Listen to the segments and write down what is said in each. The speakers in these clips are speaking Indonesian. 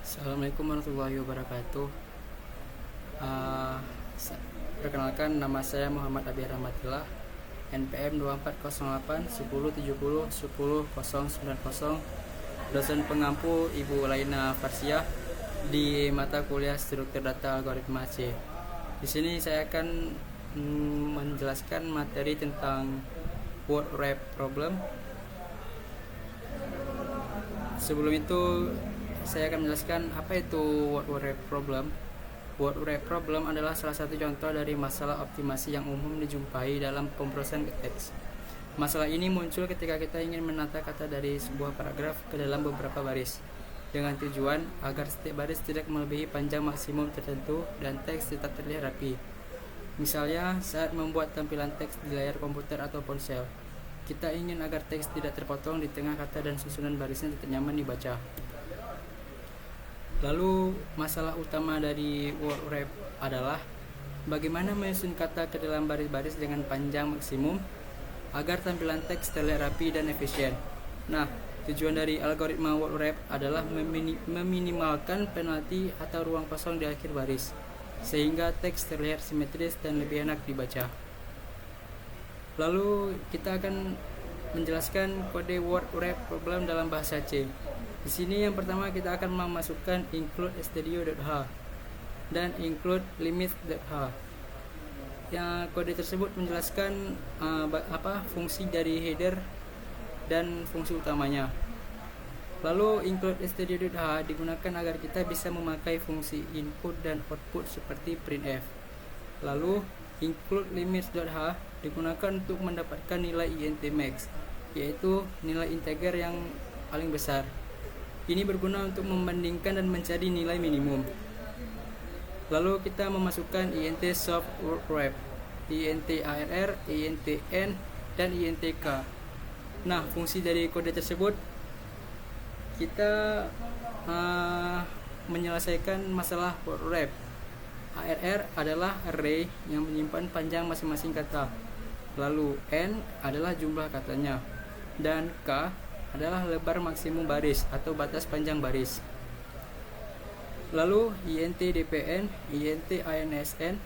Assalamualaikum warahmatullahi wabarakatuh. Uh, Perkenalkan, nama saya Muhammad Abi Rahmatillah, NPM 2408 10 70 10 090, dosen pengampu Ibu Laina Farsiah di mata kuliah Struktur Data Algoritma C. Di sini saya akan menjelaskan materi tentang word wrap problem. Sebelum itu saya akan menjelaskan apa itu word wrap problem. Word wrap problem adalah salah satu contoh dari masalah optimasi yang umum dijumpai dalam pemrosesan teks. Masalah ini muncul ketika kita ingin menata kata dari sebuah paragraf ke dalam beberapa baris, dengan tujuan agar setiap baris tidak melebihi panjang maksimum tertentu dan teks tetap terlihat rapi. Misalnya, saat membuat tampilan teks di layar komputer atau ponsel, kita ingin agar teks tidak terpotong di tengah kata dan susunan barisnya tetap nyaman dibaca. Lalu, masalah utama dari word wrap adalah bagaimana menyusun kata ke dalam baris-baris dengan panjang maksimum agar tampilan teks terlihat rapi dan efisien. Nah, tujuan dari algoritma word wrap adalah meminimalkan penalti atau ruang kosong di akhir baris, sehingga teks terlihat simetris dan lebih enak dibaca. Lalu, kita akan menjelaskan kode word wrap problem dalam bahasa C. Di sini yang pertama kita akan memasukkan include stdio.h dan include limit.h. Yang kode tersebut menjelaskan fungsi dari header dan fungsi utamanya. Lalu include stdio.h digunakan agar kita bisa memakai fungsi input dan output seperti printf. Lalu include limits.h digunakan untuk mendapatkan nilai int max, yaitu nilai integer yang paling besar. Ini berguna untuk membandingkan dan mencari nilai minimum. Lalu kita memasukkan int soft word wrap, int arr, int n, dan int k. Nah, fungsi dari kode tersebut kita menyelesaikan masalah word wrap. Arr adalah array yang menyimpan panjang masing-masing kata. Lalu n adalah jumlah katanya, dan k adalah lebar maksimum baris atau batas panjang baris. Lalu int dpn, int insn.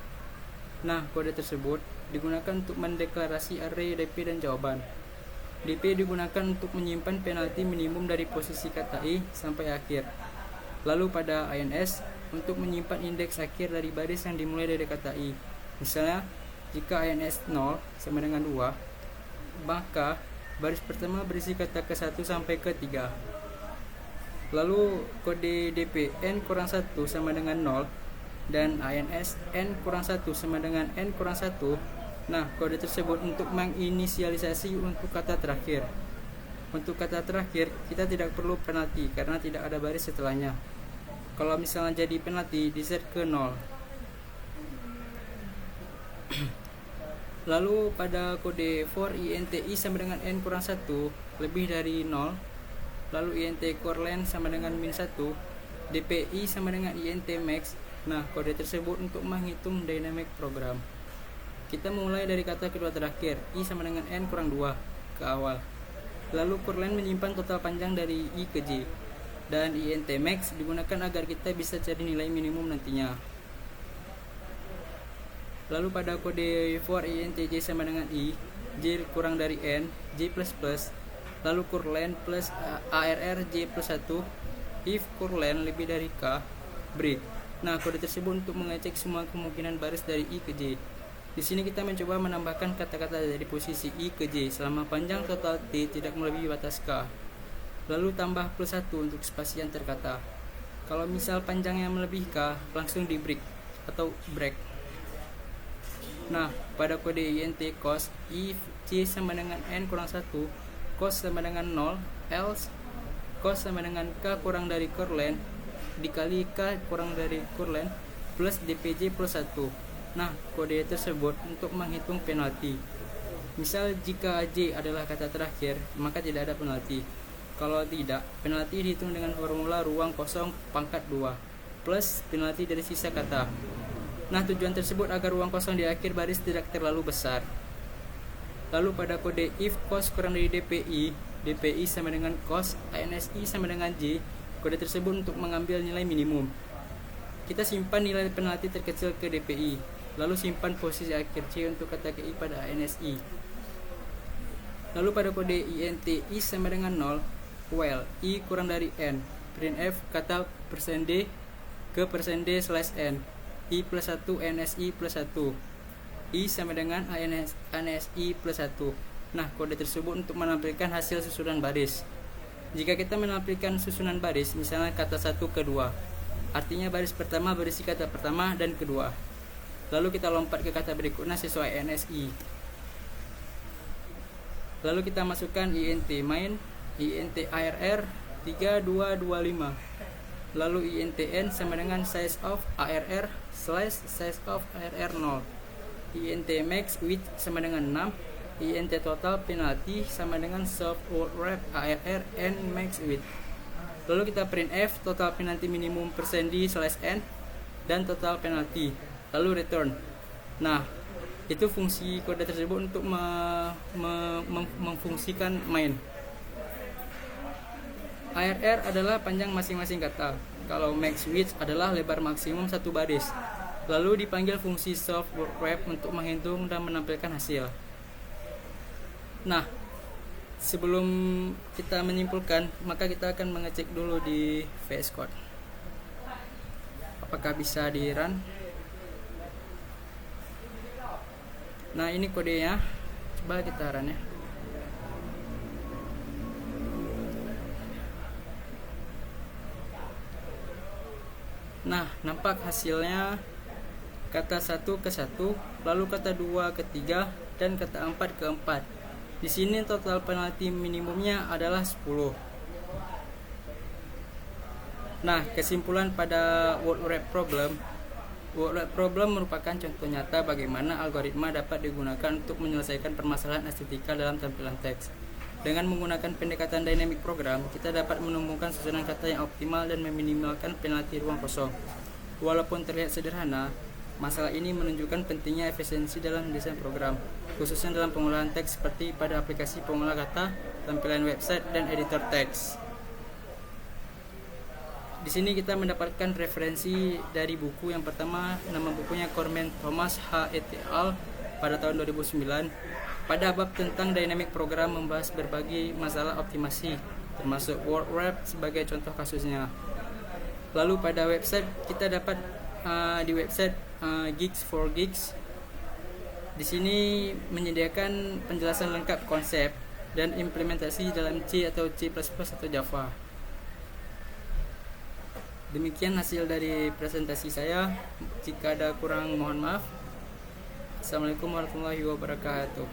Nah, kode tersebut digunakan untuk mendeklarasi array dp dan jawaban. dp digunakan untuk menyimpan penalti minimum dari posisi kata i sampai akhir. Lalu pada ins untuk menyimpan indeks akhir dari baris yang dimulai dari kata i. Misalnya, jika ins 0 sama dengan 2, maka baris pertama berisi kata ke-1 sampai ke-3. Lalu kode dp n kurang 1 sama dengan 0 dan ins n kurang 1 sama dengan n kurang 1. Nah, kode tersebut untuk menginisialisasi untuk kata terakhir. Untuk kata terakhir, kita tidak perlu penalti karena tidak ada baris setelahnya. Kalau misalnya jadi penalti, di-set ke 0. Lalu pada kode for int i sama dengan n kurang 1 lebih dari 0, lalu int corlen sama dengan min 1, dpi sama dengan int max. Nah, kode tersebut untuk menghitung dynamic program. Kita mulai dari kata kedua terakhir, i sama dengan n kurang 2 ke awal. Lalu corlen menyimpan total panjang dari i ke j, dan int max digunakan agar kita bisa cari nilai minimum nantinya. Lalu pada kode for int j sama dengan i, j kurang dari n, j plus plus, lalu curlen plus arr j plus 1, if curlen lebih dari k, break. Nah, kode tersebut untuk mengecek semua kemungkinan baris dari i ke j. Di sini kita mencoba menambahkan kata-kata dari posisi i ke j selama panjang total t tidak melebihi batas k. Lalu tambah plus 1 untuk spasi antar kata. Kalau misal panjangnya melebihi k, langsung di break atau break. Nah, pada kode int cos, if c sama dengan n kurang 1, cos sama dengan 0, else cos sama dengan k kurang dari curlen dikali k kurang dari curlen plus dpj plus 1. Nah, kode tersebut untuk menghitung penalti. Misal jika j adalah kata terakhir, maka tidak ada penalti. Kalau tidak, penalti dihitung dengan formula ruang kosong pangkat 2 plus penalti dari sisa kata. Nah, tujuan tersebut agar ruang kosong di akhir baris tidak terlalu besar. Lalu pada kode if cos kurang dari dpi, dpi sama dengan cos, insi sama dengan j, kode tersebut untuk mengambil nilai minimum. Kita simpan nilai penalti terkecil ke DPI, lalu simpan posisi akhir C untuk kata KI pada ANSI. Lalu pada kode INT I sama dengan 0, while I kurang dari N, printf kata %d ke %d slash N, I plus 1 NSI plus 1, I sama dengan ANSI plus 1. Nah, kode tersebut untuk menampilkan hasil susunan baris. Jika kita menampilkan susunan baris, misalnya kata 1 ke 2, artinya baris pertama berisi kata pertama dan kedua. Lalu kita lompat ke kata berikutnya sesuai NSI. Lalu kita masukkan INT main, INT ARR 3225. Lalu INTN sama dengan size of ARR slash size of ARR 0. INT max width sama dengan 6. INT total penalty sama dengan soft word wrap ARR n max width. Lalu kita printf total penalty minimum %d slash n dan total penalty, lalu return. Nah, itu fungsi kode tersebut untuk memfungsikan main. ARR adalah panjang masing-masing kata, kalau max width adalah lebar maksimum satu baris. Lalu dipanggil fungsi soft word wrap untuk menghitung dan menampilkan hasil. Nah, sebelum kita menyimpulkan, maka kita akan mengecek dulu di VS Code. Apakah bisa di run? Nah, ini kodenya. Coba kita run ya. Nah, nampak hasilnya kata 1 ke 1, lalu kata 2 ke 3, dan kata 4 ke 4. Di sini total penalti minimumnya adalah 10. Nah, kesimpulan pada word wrap problem. Word wrap problem merupakan contoh nyata bagaimana algoritma dapat digunakan untuk menyelesaikan permasalahan estetika dalam tampilan teks. Dengan menggunakan pendekatan dynamic program, kita dapat menemukan susunan kata yang optimal dan meminimalkan penalti ruang kosong. Walaupun terlihat sederhana, masalah ini menunjukkan pentingnya efisiensi dalam desain program, khususnya dalam pengolahan teks seperti pada aplikasi pengolah kata, tampilan website, dan editor teks. Di sini kita mendapatkan referensi dari buku. Yang pertama, nama bukunya Corman Thomas H. et al. Pada tahun 2009. Pada bab tentang dynamic program membahas berbagai masalah optimasi, termasuk word wrap sebagai contoh kasusnya. Lalu pada website kita dapat di website Geeks for Geeks. Di sini menyediakan penjelasan lengkap konsep dan implementasi dalam C atau C++ atau Java. Demikian hasil dari presentasi saya. Jika ada kurang, mohon maaf. Assalamualaikum warahmatullahi wabarakatuh.